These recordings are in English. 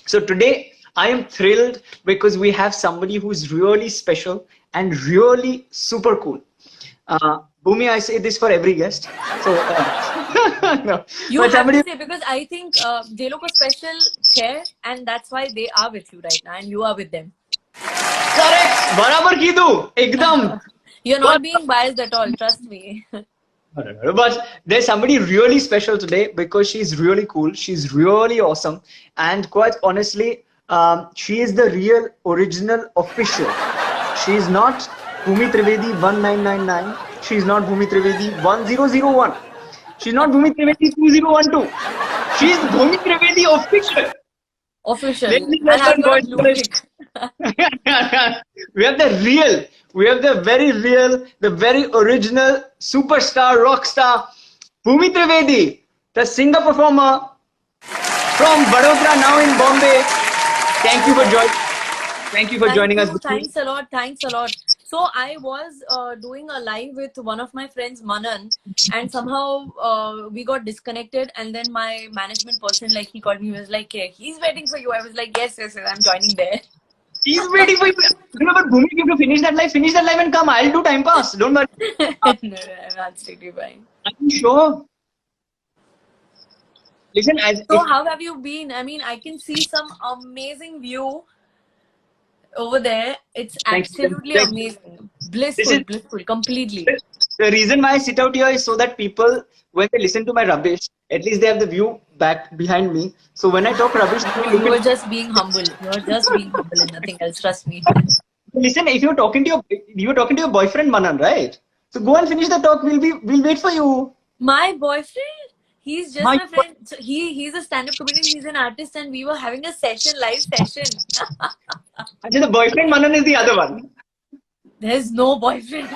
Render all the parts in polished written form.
So today I am thrilled because we have somebody who's really special and really super cool. Bhumi, I say this for every guest. So no, You but have somebody to say, because I think they look a special chair, and that's why they are with you right now, and you are with them. correct. बराबर की दो एकदम. You're But not being biased at all. Trust me. but there's somebody really special today because she's really cool. She's really awesome, and quite honestly, she is the real original official. She's not Bhumi Trivedi 1999. She's not Bhumi Trivedi 1001. She's not Bhumi Trivedi 2012. She's Bhumi Trivedi official. Official, Ladies and and I've gentlemen, got a boys blue and girls, tick. we have the real, we have the very real, the very original superstar, rock star, Bhumi Trivedi, the singer performer from Vadodara, now in Bombay. Thank you for joining. Thank you for Thank joining us. you. Thanks a lot. Thanks a lot. So I was doing a live with one of my friends, Manan, and somehow we got disconnected. And then my management person, like, he called me. He was like, "Hey, he's waiting for you." I was like, "Yes, yes, yes, I'm joining there." He's waiting for you. You know, but Bhumi, if you finish that live and come. I'll do time pass. Don't worry. No, no, I'm absolutely fine. Are you sure? Listen, as So if how have you been? I mean, I can see some amazing view over there. It's thanks, absolutely thanks. amazing. This is Blissful, completely. the reason why I sit out here is so that people, when they listen to my rubbish, at least they have the view back behind me. So when I talk rubbish, they No, look you were at, just being humble. You were just being humble and nothing else. Trust me. listen. If you're talking to your boyfriend Manan, right? So go and finish the talk. We'll wait for you. My boyfriend, he's just My my friend. So he's a stand-up comedian. He's an artist, and we were having a live session. actually, the boyfriend Manan is the other one. There's no boyfriend.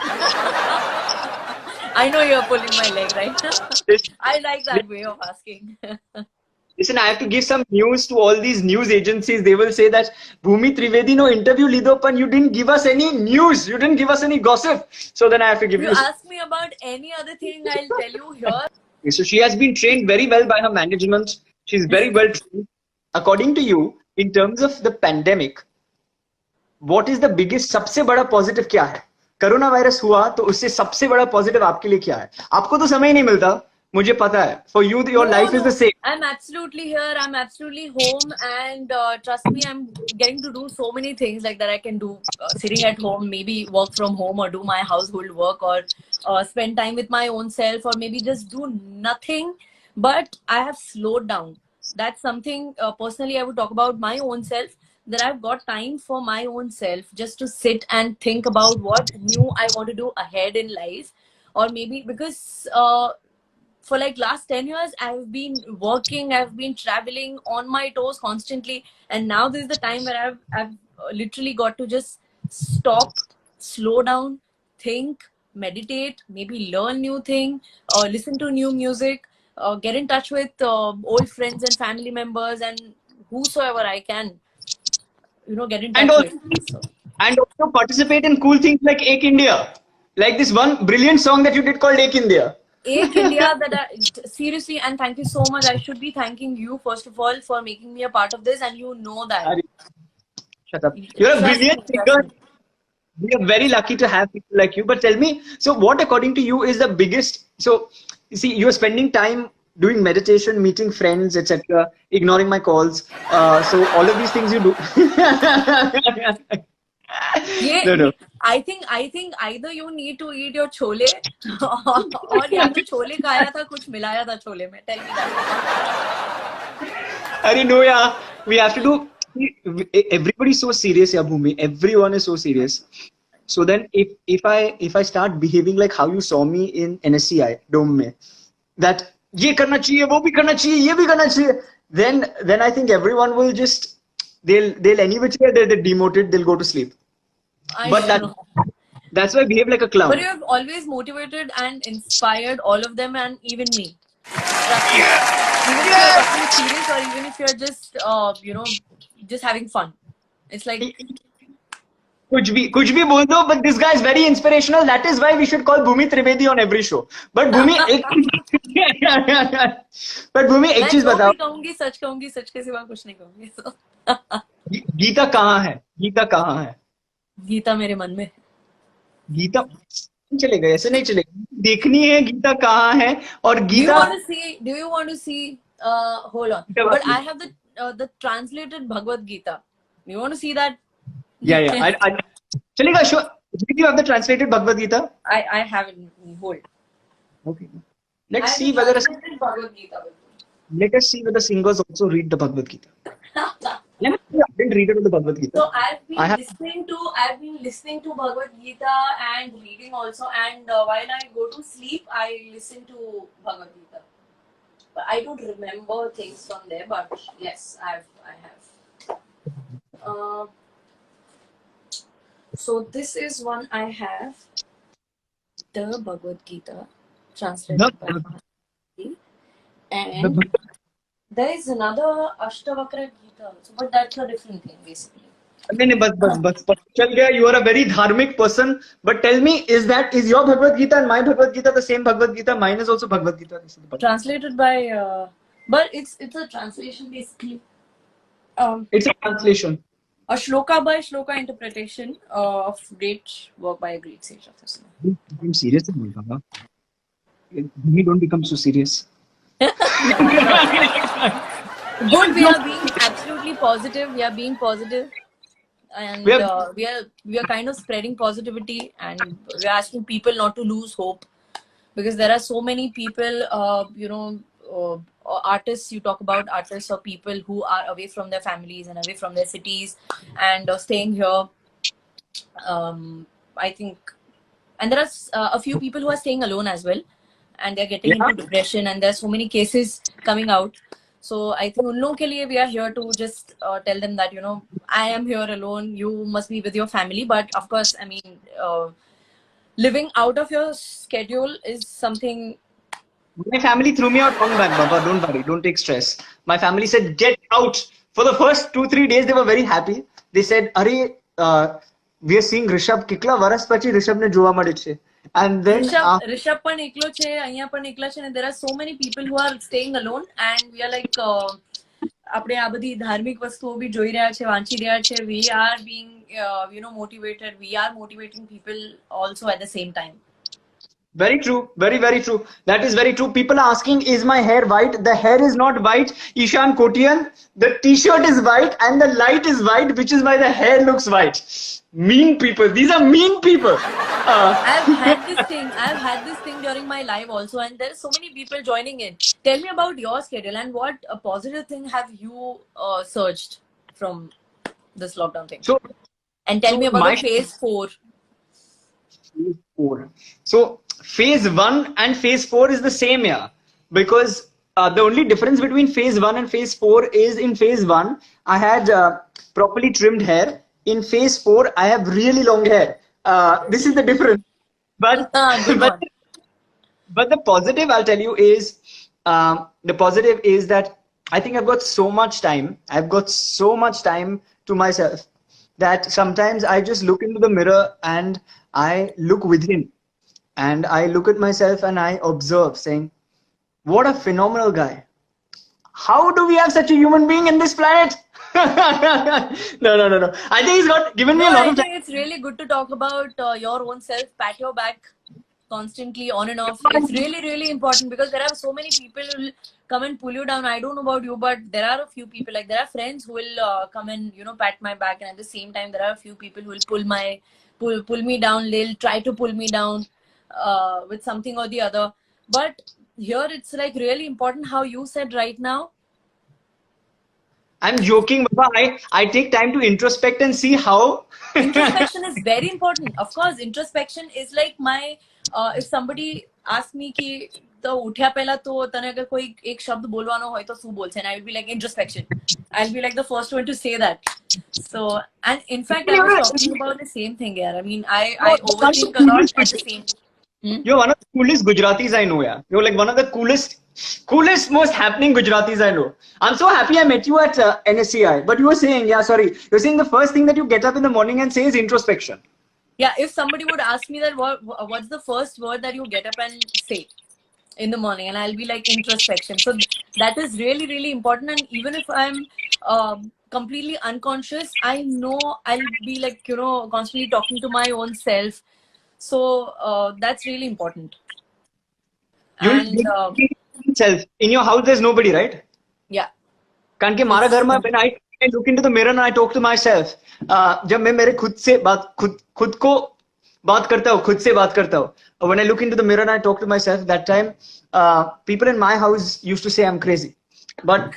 I know you're pulling my leg, right? I like that way of asking. Listen, I have to give some news to all these news agencies. They will say that Bhumi Trivedi no interview lido, but you didn't give us any news. You didn't give us any gossip. So then I have to give You you. ask me about any other thing, I'll tell you here. So she has been trained very well by her management. She's very well trained. According to you, in terms of the pandemic, what is the biggest, सबसे बड़ा positive क्या है? Corona virus हुआ तो उससे सबसे बड़ा positive आपके लिए क्या है? आपको तो समय ही नहीं मिलता, मुझे पता है. For you, your life is the same. I'm absolutely here. I'm absolutely home, and trust me, I'm getting to do so many things like that. I can do sitting at home, maybe work from home, or do my household work, or spend time with my own self, or maybe just do nothing. But I have slowed down. That's something personally I would talk about my own self. That I've got time for my own self, just to sit and think about what new I want to do ahead in life, or maybe because. For like last 10 years I've been working, I've been traveling on my toes constantly, and now this is the time where I've literally got to just stop, slow down, think, meditate, maybe learn new thing, or listen to new music, get in touch with old friends and family members, and whosoever I can, get in And touch with. also, and also participate in cool things like Ek India. Like this one brilliant song that you did called Ek India. Ek India, seriously, and thank you so much. I should be thanking you first of all for making me a part of this, and you know that. Shut up. You're a brilliant singer. We are very lucky to have people like you. But tell me, so what according to you is the biggest? So you see, you're spending time doing meditation, meeting friends, etc., ignoring my calls. So all of these things you do. No. I think either you need to eat your chole or या तो छोले खाया था कुछ मिलाया था छोले में. Tell me that. I didn't know, yeah. We have to do. Everybody's so serious, yeah, Bhumi. Everyone is so serious. So then, if I start behaving like how you saw me in NSCI Dome में, that ये करना चाहिए, वो भी करना चाहिए, ये भी करना चाहिए, then I think everyone will just they'll anyway they're demoted, they'll go to sleep. But that's why I behave like a clown. But you have always motivated and inspired all of them, and even me. Trust me. Even if you're talking serious or even if you're just, just having fun. It's like, कुछ भी बोल दो, but this guy is very inspirational. That is why we should call Bhumi Trivedi on every show. But Bhumi एक चीज मैं बताओ, जो भी कहूंगी सच के सिवा कुछ नहीं कहूंगी. So, गीता कहाँ है? गीता कहाँ है? गीता मेरे मन में. गीता नहीं चलेगा, ऐसे नहीं चलेगा. देखनी है गीता कहाँ है. और Do you Gita want to see? Do you want to see? Hold on. But I have the translated Bhagavad Gita. You want to see that? yeah. I चलेगा. Sure. Do you have the translated Bhagavad Gita? I have it. Hold. Okay. Let's see whether Bhagavad Gita. let us see whether singers also read the Bhagavad Gita. Let me see. I didn't read it in the Bhagavad Gita. So I've been listening to Bhagavad Gita and reading also, and while I go to sleep, I listen to Bhagavad Gita. But I don't remember things from there. But yes, I have. So this is one I have. The Bhagavad Gita translated by Bhagavad. And there is another Ashtavakra Gita also, but that's a different thing basically. नहीं बस चल गया. You are a very dharmic person, but tell me, is your Bhagavad Gita and my Bhagavad Gita the same Bhagavad Gita? Mine is also Bhagavad Gita. Translated by, but it's a translation basically. It's a translation. A shloka by shloka interpretation of great work by a great sage of this. I'm serious. You don't become so serious. Good, we are being absolutely positive. We are being positive, and we are kind of spreading positivity, and we are asking people not to lose hope, because there are so many people, artists. You talk about artists or people who are away from their families and away from their cities, and staying here. I think, and there are a few people who are staying alone as well, and they're getting into depression, and there's so many cases coming out. So I think उन लोगों के लिए we are here to just tell them that, I am here alone. You must be with your family. But of course, I mean, living out of your schedule is something. My family threw me out wrong back, Baba. Don't worry. Don't take stress. My family said, get out. For the first 2-3 days, they were very happy. They said, Are, we are seeing Rishabh Kikla. Varas pachi Rishabh ne jowa madiche. And then Rishabh પણ એકલો છે, અહીંયા પણ એકલા છે, and there are so many people who are staying alone, and we are like, આપણે આ બધી ધાર્મિક વસ્તુઓ બી જોઈ રહ્યા છે, વાંચી રહ્યા છે. We are being, motivated. We are motivating people also at the same time. Very true. Very, very true. That is very true. People are asking, is my hair white? The hair is not white. Ishan Kotian, the t-shirt is white and the light is white, which is why the hair looks white. Mean people. These are mean people. I've had this thing during my live also, and there are so many people joining in. Tell me about your schedule and what a positive thing have you searched from this lockdown thing. And tell me about the phase 4. Phase 4. So phase 1 and phase 4 is the same year, because the only difference between phase 1 and phase 4 is in phase 1 I had properly trimmed hair. In phase 4 I have really long hair. This is the difference. But the positive, I'll tell you, is the positive is that I think I've got so much time. I've got so much time to myself that sometimes I just look into the mirror and I look within, and I look at myself and I observe, saying, what a phenomenal guy. How do we have such a human being in this planet? No. I think he's got given me a lot of time. I think it's really good to talk about your own self, pat your back constantly on and off. It's really, really important, because there are so many people who will come and pull you down. I don't know about you, but there are a few people, like there are friends who will come and, pat my back, and at the same time there are a few people who will pull me down. They'll try to pull me down with something or the other. But here it's like really important how you said right now. I'm joking, Baba. I take time to introspect and see how. Introspection is very important. Of course, introspection is like my, if somebody asks me ki, तो उठ्या पहला तो तने अगर कोई एक शब्द बोलवानो હોય तो શું बोलશે, and I will be like introspection. I'll be like the first one to say that. So, and in fact I was talking about the same thing here. I mean, I overthink a lot at the same time. You're one of the coolest Gujaratis I know, yeah. You're like one of the coolest Coolest, most happening Gujaratis I know. I'm so happy I met you at NSCI. But you were saying, yeah, sorry. You're saying the first thing that you get up in the morning and say is introspection. Yeah, if somebody would ask me that what's the first word that you get up and say in the morning, and I'll be like introspection. So that is really, really important. And even if I'm completely unconscious, I know I'll be like, you know, constantly talking to my own self. So that's really important. And Self. In your house, there's nobody, right? yeah. कारण कि हमारा घर में when I look into the mirror and I talk to myself, जब मैं मेरे खुद से बात खुद को बात करता हूँ, खुद से बात करता हूँ. When I look into the mirror and I talk to myself, that time people in my house used to say I'm crazy, but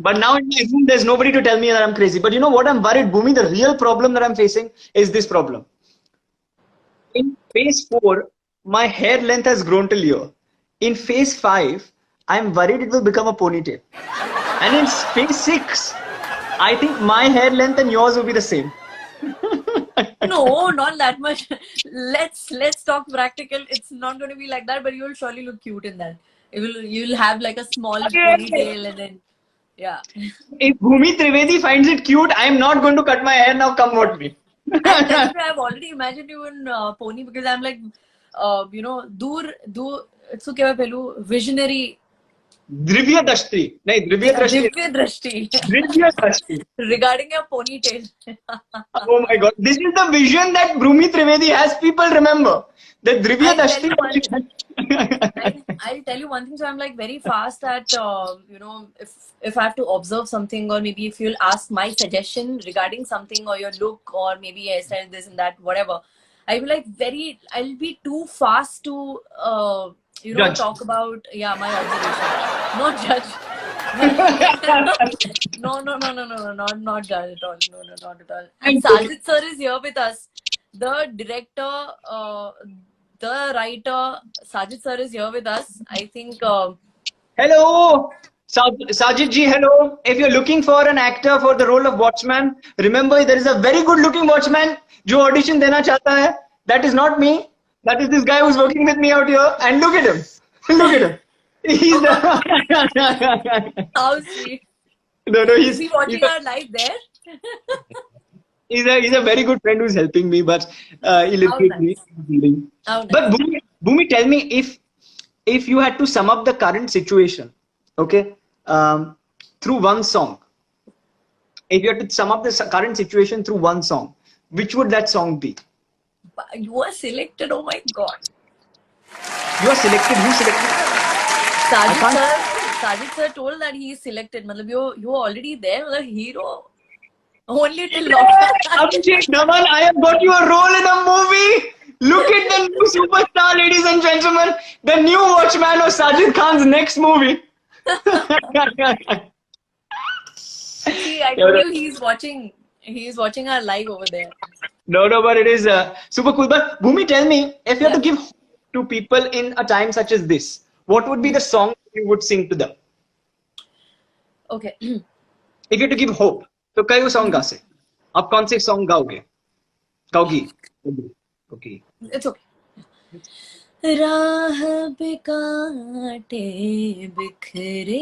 now in my room there's nobody to tell me that I'm crazy. But you know what I'm worried, Bhumi, the real problem that I'm facing is this problem. In phase 4, my hair length has grown till here. In phase 5, I'm worried it will become a ponytail. And in phase 6, I think my hair length and yours will be the same. No, not that much. Let's talk practical. It's not going to be like that, but you'll surely look cute in that. You'll have like a small ponytail, and then yeah. If Bhumi Trivedi finds it cute, I'm not going to cut my hair now. Come what me. I've already imagined you in pony because I'm like, you know, it's okay, visionary. Drivya Drashti. No, Drivya Drashti. Divya Drashti. Drivya Drashti. Regarding your ponytail. Oh my God. This is the vision that Bhumi Trivedi has. People remember. The Drivya Drashti. I'll tell you one thing. So I'm like very fast at, you know, if I have to observe something, or maybe if you'll ask my suggestion regarding something or your look or maybe hairstyle, this and that, whatever, I'll be like I'll be too fast to, you know, Judge. talk about, yeah, my observation. Not judge. No, not judge at all. No, not at all. And Sajid sir is here with us. The director, the writer, Sajid sir is here with us. I think. Hello, Sajid ji. Hello. If you're looking for an actor for the role of watchman, remember there is a very good-looking watchman जो audition देना चाहता है. That is not me. That is this guy who's working with me out here. And look at him. Look at him. He's the. How sweet. No, is he watching our live there? He's a very good friend who's helping me, but illiterate me. But Bhumi, tell me if you had to sum up the current situation, okay, through one song. If you had to sum up the current situation through one song, which would that song be? You are selected. Oh my God. You are selected. Who selected? Sajid sir told that he is selected. Matlab, you are already there. The hero. Only till Abhishek Dhawan, I have got you a role in a movie. Look at the new superstar, ladies and gentlemen. The new Watchman of Sajid Khan's next movie. See, I told you he's watching. He's watching our live over there. No, but it is super cool. But Bhumi, tell me, if you had to give hope to people in a time such as this, what would be the song you would sing to them? Okay. If you had to give hope, तो कई वो song गा से आप कौन से song गाओगी okay it's okay राह पे कांटे बिखरे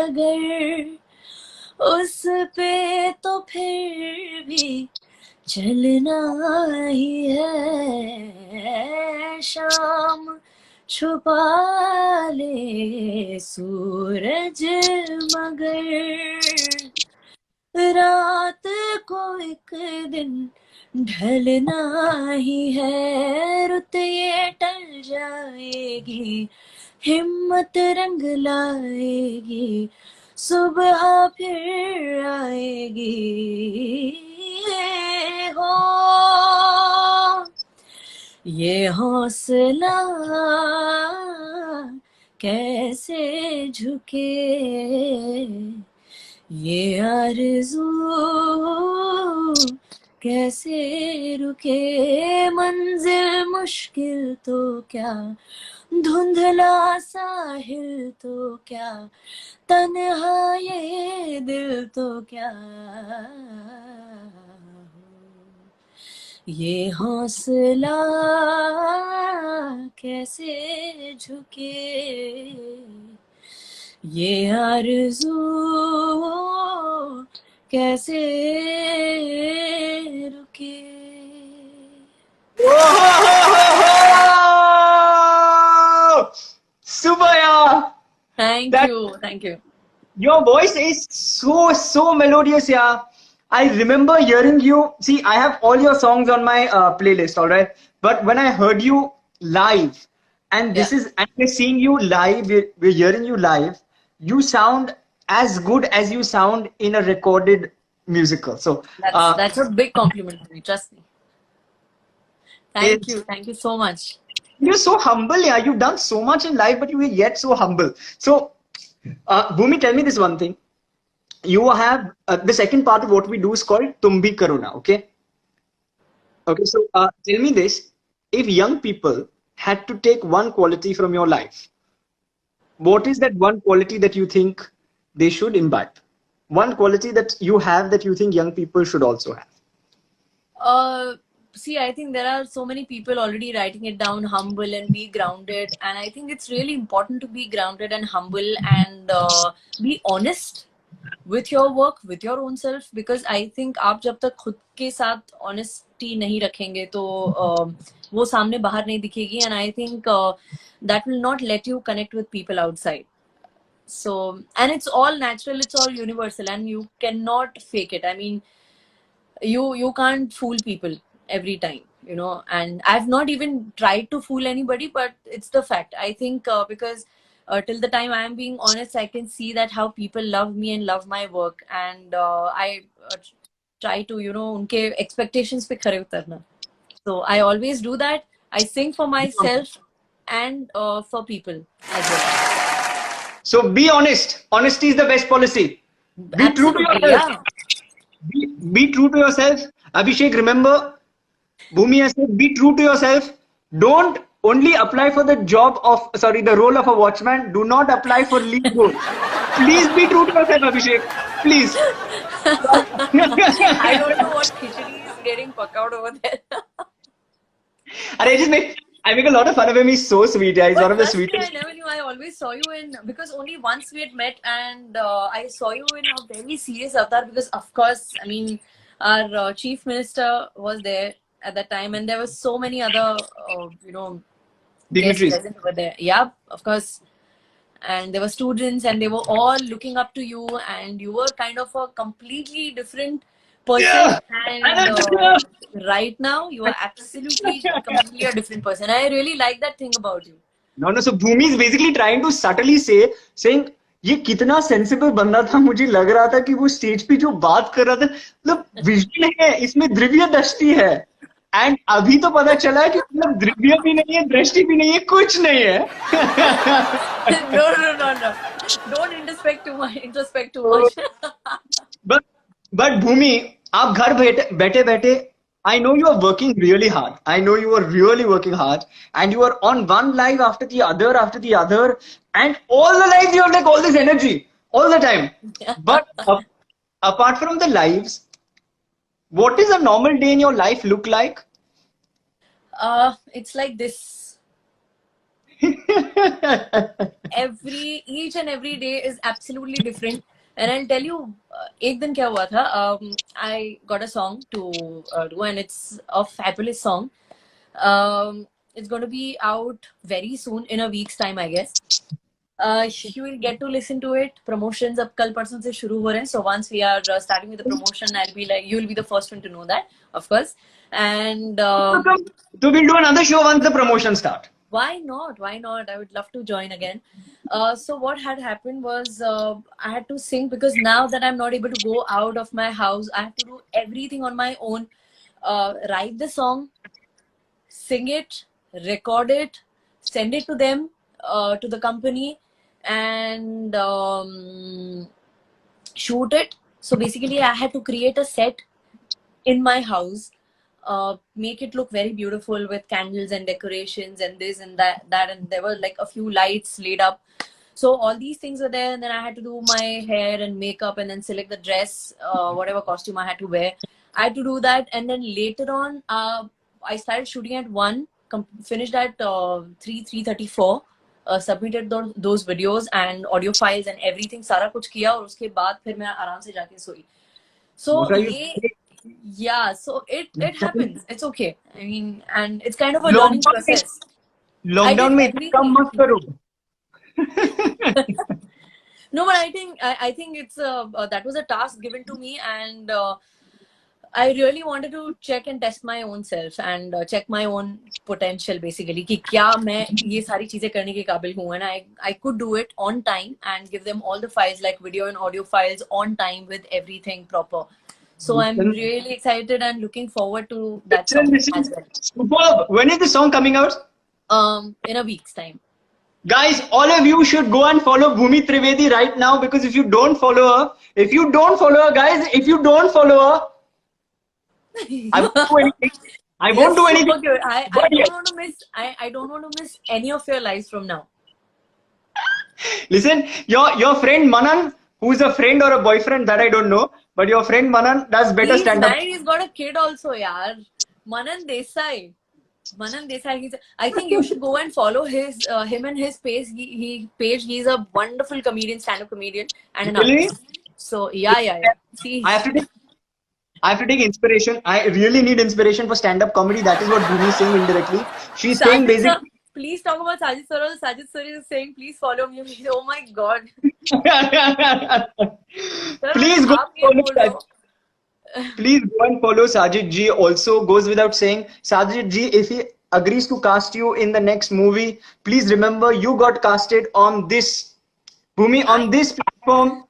अगर उस पे तो फिर भी चलना ही है शाम छुपा ले सूरज मगर रात को एक दिन ढलना ही है रुत ये टल जाएगी हिम्मत रंग लाएगी सुबह फिर आएगी हो ये हौसला कैसे झुके ये आरज़ू कैसे रुके मंजिल मुश्किल तो क्या धुंधला साहिल तो क्या तन्हा ये दिल तो क्या ये हौसला कैसे झुके, ये आरज़ू कैसे रुके. Oh, super, yeah. Thank That you, thank you. your voice is so melodious, yeah. I remember hearing you. See, I have all your songs on my playlist, all right. But when I heard you live, and Yeah, this is, and we're seeing you live, we're hearing you live. You sound as good as you sound in a recorded musical. So, that's a big compliment to me. Trust me. it's Thank you so much. you're so humble, yeah. You've done so much in life, but you are yet so humble. So, Bhumi, tell me this one thing. You have the second part of what we do is called Tum Bhi Karo Na, okay? Okay, so tell me this. If young people had to take one quality from your life, what is that one quality that you think they should imbibe? One quality that you have that you think young people should also have. Uh, See, I think there are so many people already writing it down, humble and be grounded. And I think it's really important to be grounded and humble and be honest with your work, with your own self. Because I think आप जब तक खुद के साथ honesty नहीं रखेंगे तो वो सामने बाहर नहीं दिखेगी. And I think that will not let you connect with people outside. So, and it's all natural, it's all universal, and you cannot fake it. I mean, you can't fool people every time, you know. And I've not even tried to fool anybody, but it's the fact. I think because till the time I am being honest, I can see that how people love me and love my work, and I try to, you know, unke expectations pe khare utarna. So I always do that. I sing for myself and for people as well. So be honest. Honesty is the best policy. Be true to Absolutely, yourself. yeah. Be true to yourself. Abhishek, remember, Bhumi has said, be true to yourself. Don't only apply for the job of, sorry, the role of a watchman. Do not apply for lead role. Please be true to yourself, Abhishek. Please. I don't know what khichdi is getting pucked out over there. And I make a lot of fun of him. He's so sweet. Yeah, he's one But of the trust me, I sweetest. never knew. I always saw you in, because only once we had met, and I saw you in a very serious avatar. Because of course, I mean, our chief minister was there at that time, and there were so many other, you know, guests Dignitaries. present over there. Yeah, of course. And there were students, and they were all looking up to you, and you were kind of a completely different person. Yeah. And right now, you are absolutely completely a different person. I really like that thing about you. No, no. So Bhumi is basically trying to subtly saying, ये कितना sensible बंदा था. मुझे लग रहा था कि वो स्टेज पे जो बात कर रहा था, मतलब विजन है इसमें, दिव्य दृष्टि है. एंड अभी तो पता चला है कि मतलब दिव्य भी नहीं है, दृष्टि भी नहीं है, कुछ नहीं है. No. Don't introspect too much. But Bhumi, आप घर बैठे बैठे, I know you are working really hard. I know you are really working hard, and you are on one live after the other, and all the lives you have like all this energy all the time. But apart from the lives, what is a normal day in your life look like? It's like this. Each and every day is absolutely different. And I'll tell you, एक दिन क्या हुआ था? I got a song to do, and it's a fabulous song. It's going to be out very soon, in a week's time, I guess. You will get to listen to it. Promotions अब कल परसों से शुरू हो रहे हैं. So once we are starting with the promotion, I'll be like, you'll be the first one to know that, of course. And So we'll do another show once the promotion start. why not? Why not? I would love to join again. So what had happened was I had to sing, because now that I'm not able to go out of my house, I have to do everything on my own. Write the song, sing it, record it, send it to them, to the company, and shoot it. So basically, I had to create a set in my house, make it look very beautiful with candles and decorations and this and that, and there were like a few lights laid up. So all these things were there, and then I had to do my hair and makeup, and then select the dress, whatever costume I had to wear. I had to do that, and then later on, I started shooting at 1, finished at 3:34, submitted those videos and audio files and everything, सारा कुछ किया, और उसके बाद फिर मैं आराम से जाके सोई. So What are you ये, yeah, so it happens. It's okay. I mean, and it's kind of a learning process. Lockdown में इतना कम मत करो. No, but I think it's that was a task given to me, and I really wanted to check and test my own self and check my own potential basically कि क्या मैं ये सारी चीजें करने के काबिल हूँ, and I could do it on time and give them all the files like video and audio files on time with everything proper. So I'm really excited and looking forward to that song as well. Superb. When is the song coming out? In a week's time. Guys, all of you should go and follow Bhumi Trivedi right now, because if you don't follow her, guys, if you don't follow her, I won't do anything. I won't do anything. Okay, I don't want to miss any of your lives from now. Listen, your friend Manan, who's a friend or a boyfriend that I don't know, but your friend Manan does better stand-up. He's got a kid also, yaar. Manan Desai. I think you should go and follow him and his page. He's a wonderful comedian, stand-up comedian, and an Really? artist. So yeah. See, I have to take inspiration. I really need inspiration for stand-up comedy. That is what Bhumi is saying indirectly. She's saying basically. Please talk about Sajid sir. Sajid sir is saying, please follow me. Oh my God. Please go follow Sajid. Please go and follow Sajid Ji. Also goes without saying, Sajid Ji, if he agrees to cast you in the next movie, please remember you got casted on this, Bhumi, on this platform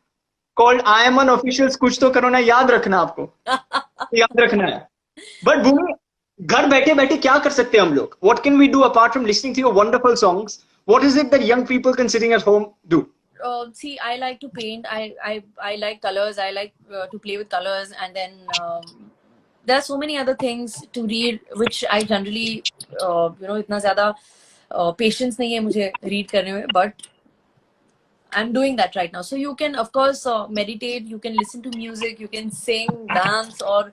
called I Am an Officials. कुछ तो करो ना, याद रखना आपको. याद रखना है. But Bhumi, घर बैठे बैठे क्या कर सकते हैं हम लोग? What can we do apart from listening to your wonderful songs? What is it that young people can sitting at home do? See, I like to paint. I like colors. I like to play with colors, and then there are so many other things to read, which I generally, इतना ज़्यादा patience नहीं है मुझे read करने में, but I'm doing that right now. So you can, of course, meditate. You can listen to music. You can sing, dance, or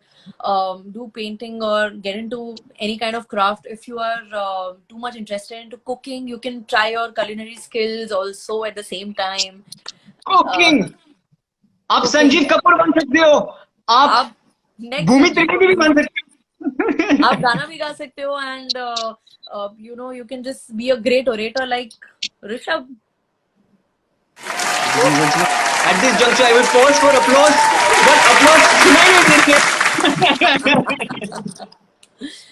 do painting, or get into any kind of craft. If you are too much interested into cooking, you can try your culinary skills also at the same time. Cooking. आप संजीव कपूर बन सकते हो. आप भूमि त्रिवेदी भी बन सकते हो. आप गाना भी गा सकते हो, and you can just be a great orator like Rishabh. At this juncture, I will pause for applause, but applause.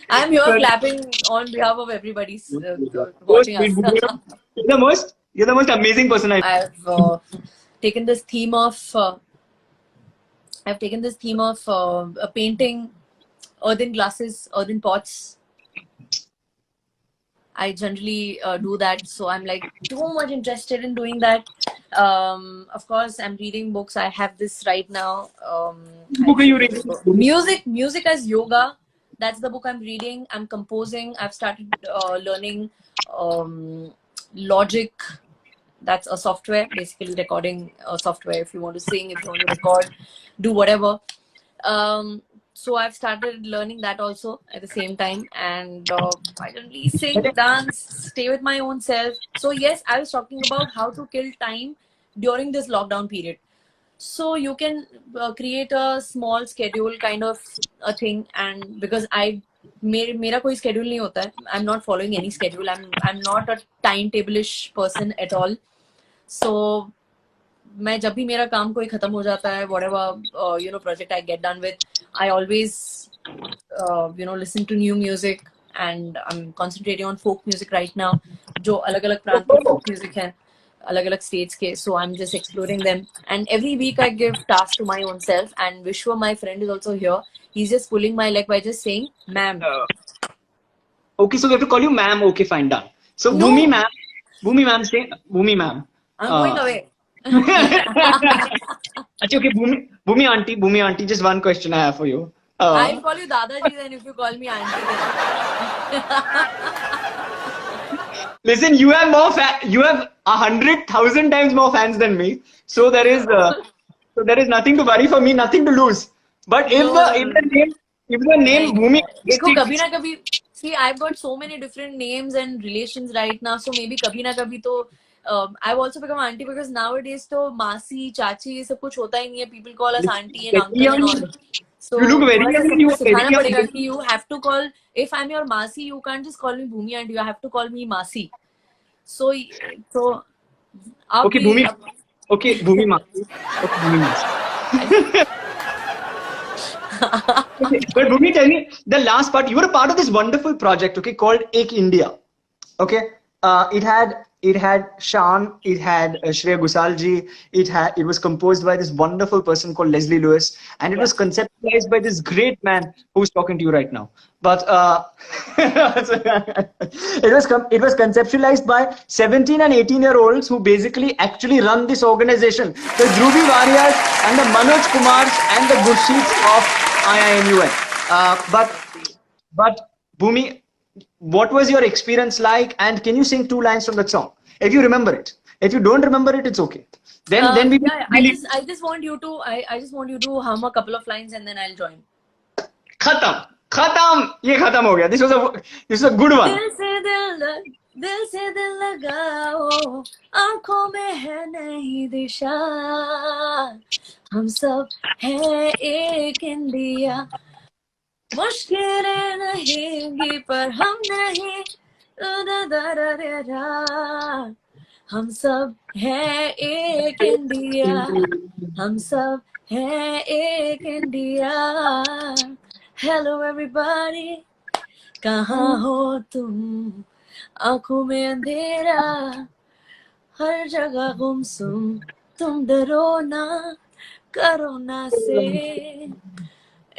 I am here clapping on behalf of everybody watching us. You're the most amazing person I've taken this theme of painting earthen glasses, earthen pots. I generally do that, so I'm like too much interested in doing that. Of course, I'm reading books. I have this right now. Book are you reading? Music as yoga. That's the book I'm reading. I'm composing. I've started learning Logic. That's a software, basically recording software. If you want to sing, if you want to record, do whatever. So I've started learning that also at the same time, and I generally sing, dance, stay with my own self. So yes, I was talking about how to kill time during this lockdown period. So you can create a small schedule kind of a thing, and because मेरा कोई schedule नहीं होता है, I'm not following any schedule. I'm not a timetable-ish person at all. So मैं जब भी मेरा काम कोई खत्म हो जाता है, whatever project I get done with, I always listen to new music, and I'm concentrating on folk music right now. जो अलग-अलग प्रांत के folk music हैं, अलग-अलग states के, so I'm just exploring them. And every week I give tasks to my own self. And Vishwa, my friend, is also here. He's just pulling my leg by just saying, "Ma'am." Okay, so we have to call you ma'am. Okay, fine, done. So No. Bhumi ma'am, say Bhumi ma'am. I'm going away. Okay, Bhumi auntie, just one question I have for you. I'll call you Dadaji then if you call me auntie. Listen, you have 100,000 times more fans than me, so there is nothing to worry for me, nothing to lose. But No, no, no, no. if the name Bhumi देखो कभी sticks, ना कभी, see I've got so many different names and relations right now, so maybe कभी ना कभी तो I've also become auntie because nowadays तो मासी चाची ये सब कुछ होता ही नहीं है, people call us auntie and very uncle and young. all. So You look very थोड़ा सा young. You सबको are very सिखाना young. पड़ेगा कि you have to call, if I'm your मासी you can't just call me Bhumi auntie, you have to call me मासी. So आप Okay, भी Bhumi. Okay, Bhumi Masi. Okay, Bhumi Masi. Okay, but Bhumi, tell me the last part. You were a part of this wonderful project, okay, called Ek India. Okay, it had Shan, it had Shreya Ghoshal ji, it was composed by this wonderful person called Leslie Lewis, and it yeah. was conceptualized by this great man who's talking to you right now. But it was conceptualized by 17 and 18-year-olds who basically actually run this organization, the Dhruvi Warriors and the Manoj Kumars and the Gurshits of IIMUN. But Bhumi, what was your experience like, and can you sing two lines from that song if you remember it? If you don't remember it, it's okay. Then we will Yeah, really I just want you to I just want you to hum a couple of lines and then I'll join. खत्म ये खत्म हो गया. This was a good one. दिल से दिल लगाओ, आंखों में है नई दिशा, हम सब हैं एक इंडिया, मुश्किलें रहेंगी पर हम नहीं, हम सब हैं एक इंडिया, हम सब हैं एक इंडिया. हेलो एवरीबॉडी, कहाँ हो तुम, आंखों में अंधेरा, हर जगह गुमसुम, तुम डरो ना कोरोना से.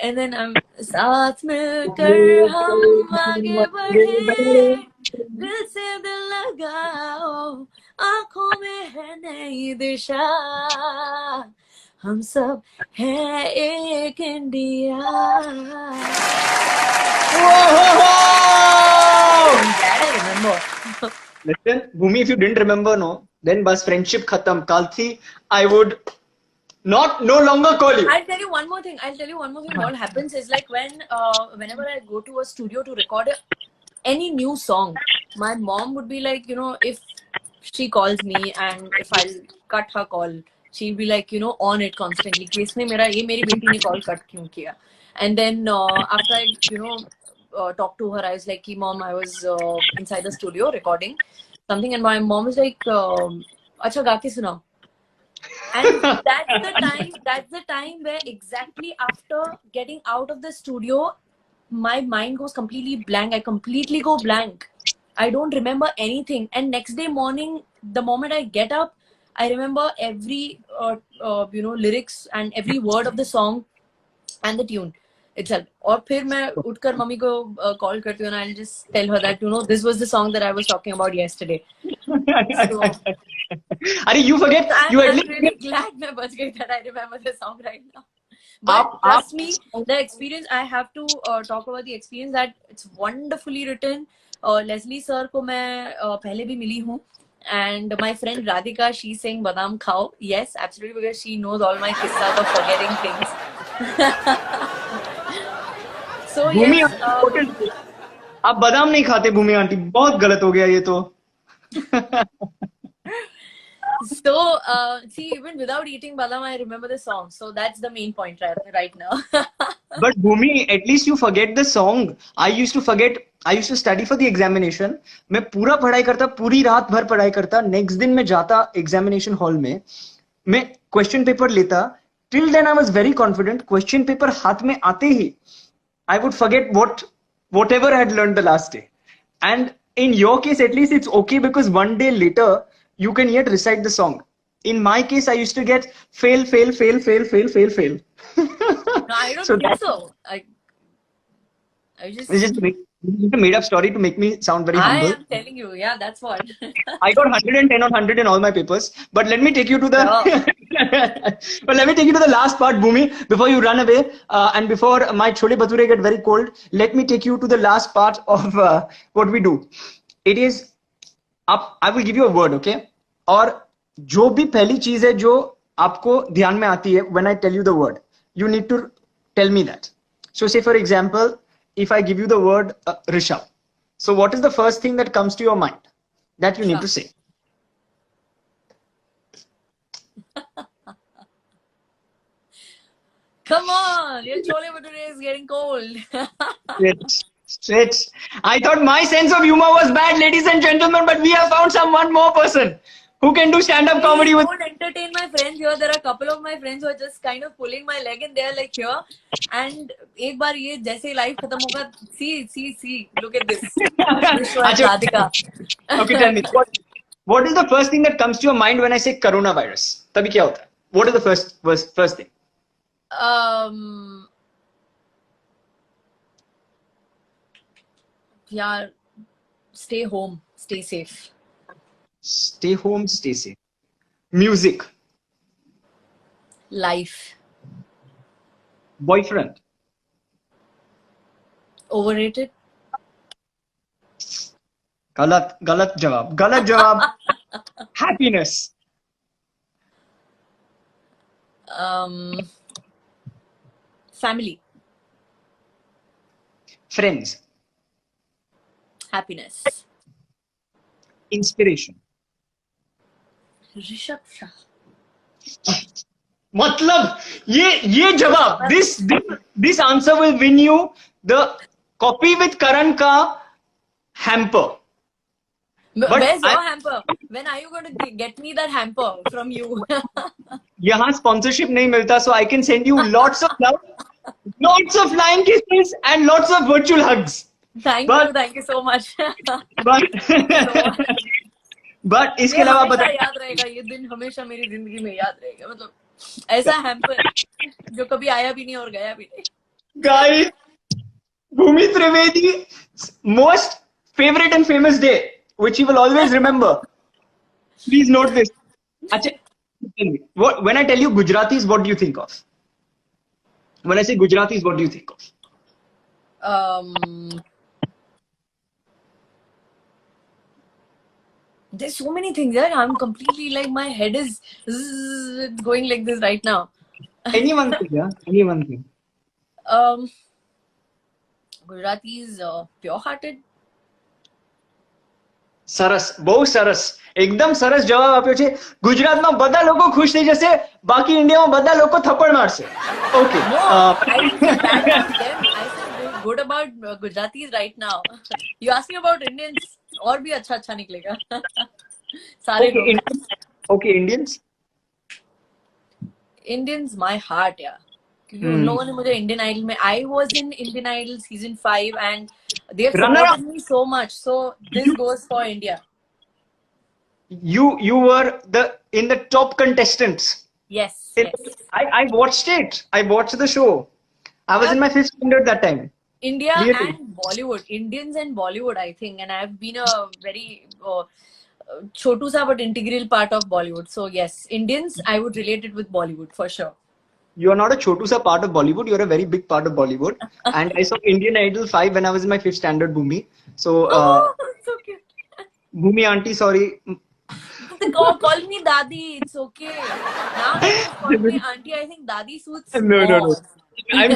And then साथ मिलकर हम आगे बढ़े, दिल से दिल लगाओ, आंखों में है नई दिशा, हम सब हैं एक India. I'm glad I remember. Listen, Bhumi, if you didn't remember, no, then bus friendship khatam. Kalthi, I would no longer call you. I'll tell you one more thing. What happens is like whenever I go to a studio to record any new song, my mom would be like, if she calls me and if I'll cut her call, she'll be like, on it constantly. कि इसने मेरी बेटी ने call cut क्यों किया? And then after I, talked to her, I was like, Mom, I was inside the studio recording something, and my mom was like, अच्छा गा के सुनाओ. And that's the time where exactly after getting out of the studio, my mind goes completely blank. I completely go blank. I don't remember anything. And next day morning, the moment I get up, I remember every lyrics and every word of the song and the tune itself. और फिर मैं उठकर mummy को call करती हूँ and I'll just tell her that this was the song that I was talking about yesterday. So, Arey, you forget. I'm really really glad मैं बच गई that I remember the song right now. But trust me, the experience, I have to talk about the experience that it's wonderfully written. Leslie sir को मैं पहले भी मिली हूँ. And my friend Radhika, she's saying Badam Khao. Yes, absolutely, because she knows all my kissas of forgetting things. So Bhumi, yes. आप बादाम नहीं खाते भूमि aunty, बहुत गलत हो गया ये तो. So see, even without eating badam, I remember the song. So that's the main point right now. But Bhumi, at least you forget the song. I used to forget. I used to study for the examination. मैं पूरा पढ़ाई करता, पूरी रात भर पढ़ाई करता. Next दिन मैं जाता examination hall में, मैं question paper लेता. Till then I was very confident. Question paper हाथ में आते ही, I would forget whatever I had learned the last day. And in your case, at least it's okay because one day later you can yet recite the song. In my case, I used to get fail. No, I don't think so. I just. It's just a made up story to make me sound very humble. I am telling you, yeah, that's what. I got 110 on 100 in all my papers. But let me take you to the. But let me take you to the last part, Bhumi, before you run away and before my chole bhature get very cold. Let me take you to the last part of what we do. It is up. I will give you a word, okay? और जो भी पहली चीज है जो आपको ध्यान में आती है when I tell you the word, you need to Tell me that. So say for example, if I give you the word Rishabh, so what is the first thing that comes to your mind that you need to say? Come on, your chole bhature is getting cold. Stretch. I thought my sense of humor was bad, ladies and gentlemen, but we have found one more person who can do stand-up comedy with. Don't entertain my friends here. There are a couple of my friends who are just kind of pulling my leg, and they are like here. And एक बार ये जैसे life खत्म होगा, see, look at this. Radhika. Okay, tell me what is the first thing that comes to your mind when I say coronavirus? तभी क्या होता है? What is the first thing? Yeah, stay home, stay safe. Stay home, stay safe. Music. Life. Boyfriend. Overrated. गलत जवाब. Happiness. Family. Friends. Happiness. Inspiration. Rishabh Shah. मतलब ये जवाब, this answer will win you the Copy with Karan का hamper. Where's your hamper? When are you going to get me that hamper from you? यहाँ sponsorship नहीं मिलता, so I can send you lots of love, lots of flying kisses and lots of virtual hugs. Thank you so much. but इसके अलावा बता, याद रहेगा ये दिन, हमेशा मेरी जिंदगी में याद रहेगा. मतलब ऐसा हैम्पर जो कभी आया भी नहीं और गया भी नहीं. Guys, Bhumi Trivedi most favorite and famous day, which you will always remember. Please note this. Achha, when I tell you Gujaratis, what do you think of? When I say Gujaratis, what do you think of? There's so many things there. I'm completely like, my head is going like this right now. Anyone thing. Gujaratis pure-hearted. સરસ, બહુ સરસ, એકદમ સરસ જવાબ આપ્યો છે. ગુજરાતમાં બધા લોકો ખુશ થઈ જશે, બાકી ઇન્ડિયામાં બધા લોકો થપ્પડ મારશે. Okay. I said good about Gujaratis right now. You ask me about Indians, और भी अच्छा निकलेगा. सारे लोग. Okay, Indians, my heart, yeah. उन लोगों ने मुझे Indian Idol में, I was in Indian Idol season 5 and they have supported me so much. So this goes for India. You were in the top contestants. Yes. I watched it. I watched the show. I was in my 5th standard that time. India really? And Bollywood, Indians and Bollywood, I think, and I've been a very chotu sa but integral part of Bollywood. So yes, Indians, I would relate it with Bollywood for sure. You are not a chotu sa part of Bollywood. You are a very big part of Bollywood. And I saw Indian Idol 5 when I was in my 5th standard, Bhumi. So, so cute. Bhumi auntie, sorry. Call me Dadi. It's okay. Now call me auntie. I think Dadi suits. No. I'm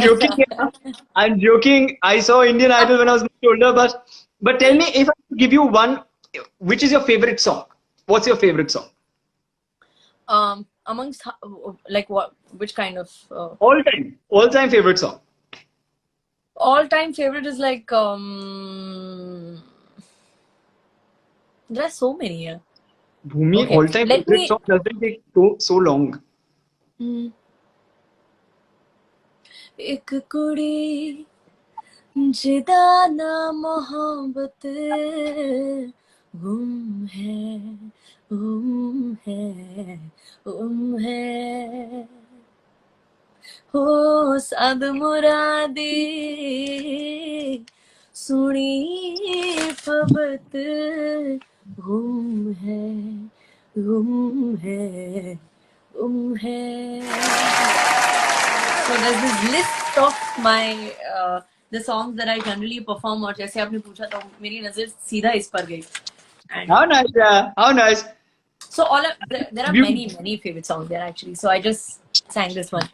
joking. I saw Indian Idol when I was much older, but tell me, if I give you one, which is your favorite song? What's your favorite song? Amongst like what? Which kind of? All time favorite song. All time favorite is like there are so many here. Bhumi, okay. All time favorite song doesn't take so long. एक कुड़ी जिदा ना मोहब्बत गुम है हो साद मुरादी सुनी फबत गुम है. So there's this list of my the songs that I generally perform. और जैसे आपने पूछा तो मेरी नजर सीधा इस पर गई. How nice. So there are many favorite songs there actually. So I just sang this one.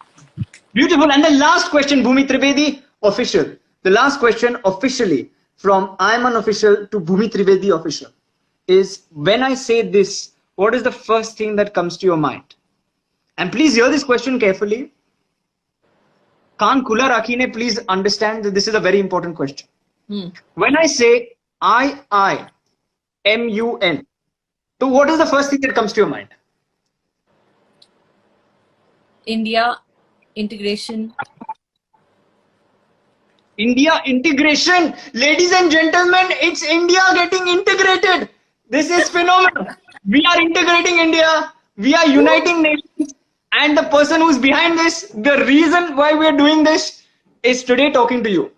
Beautiful. And the last question, Bhumi Trivedi, official. The last question officially from Ayman official to Bhumi Trivedi official is, when I say this, what is the first thing that comes to your mind? And please hear this question carefully. Kaan khula rakhine, please understand that this is a very important question. When I say IIMUN, so what is the first thing that comes to your mind? India integration. India integration. Ladies and gentlemen, it's India getting integrated. This is phenomenal. We are integrating India. We are uniting nations. And the person who's behind this, the reason why we are doing this is today talking to you.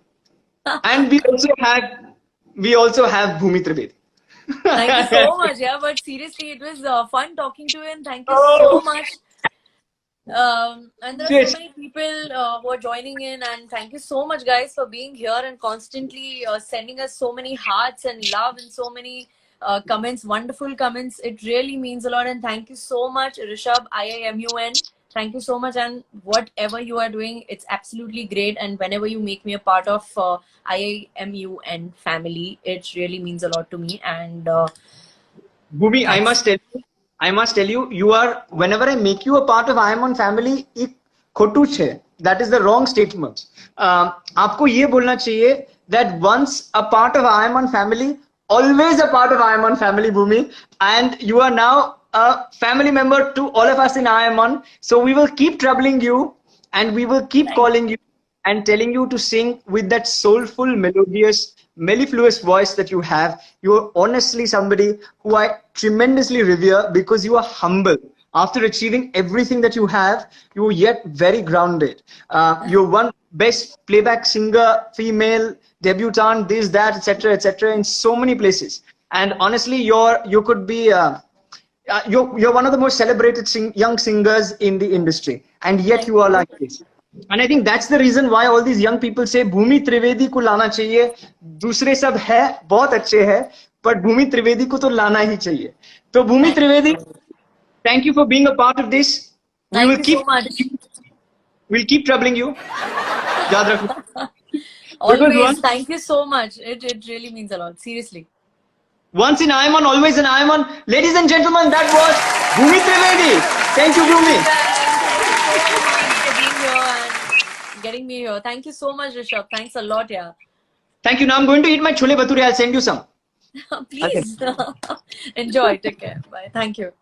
And we also have Bhumi Trivedi. Thank you so much. Yeah, but seriously, it was fun talking to you, and thank you so much. And there are so many people who are joining in, and thank you so much, guys, for being here and constantly sending us so many hearts and love and so many comments, wonderful comments. It really means a lot, and thank you so much, Rishabh, IIMUN. Thank you so much, and whatever you are doing, it's absolutely great. And whenever you make me a part of IIMUN family, it really means a lot to me. And Bhumi, I must tell you, you are, whenever I make you a part of IIMUN family, ek khotu chhe. That is the wrong statement. Aapko ye bolna chahiye that once a part of IIMUN family, always a part of IIMUN family, Bhumi. And you are now a family member to all of us in IIMUN. So we will keep troubling you, and we will keep calling you and telling you to sing with that soulful, melodious, mellifluous voice that you have. You are honestly somebody who I tremendously revere, because you are humble. After achieving everything that you have, you are yet very grounded. You're one best playback singer, female, debutante, this, that, etc., in so many places. And honestly, you could be you're one of the most celebrated young singers in the industry, and yet you are like this. And I think that's the reason why all these young people say Bhumi Trivedi ko lana chahiye. Dusre sab hai, bahut achhe hai, but Bhumi Trivedi ko to lana hi chahiye. So Bhumi Trivedi, thank you for being a part of this. Thank you so much. We'll keep troubling you. Yaad rakho. Always. Thank you so much. It really means a lot. Seriously. Once in IIMUN, always in IIMUN. Ladies and gentlemen, that was Bhumi Trivedi. Thank you, Bhumi. Thank you so much for being here and getting me here. Thank you so much, Rishabh. Thanks a lot, yeah. Thank you. Now I'm going to eat my chole bhature. I'll send you some. Please. Enjoy. Take care. Bye. Thank you.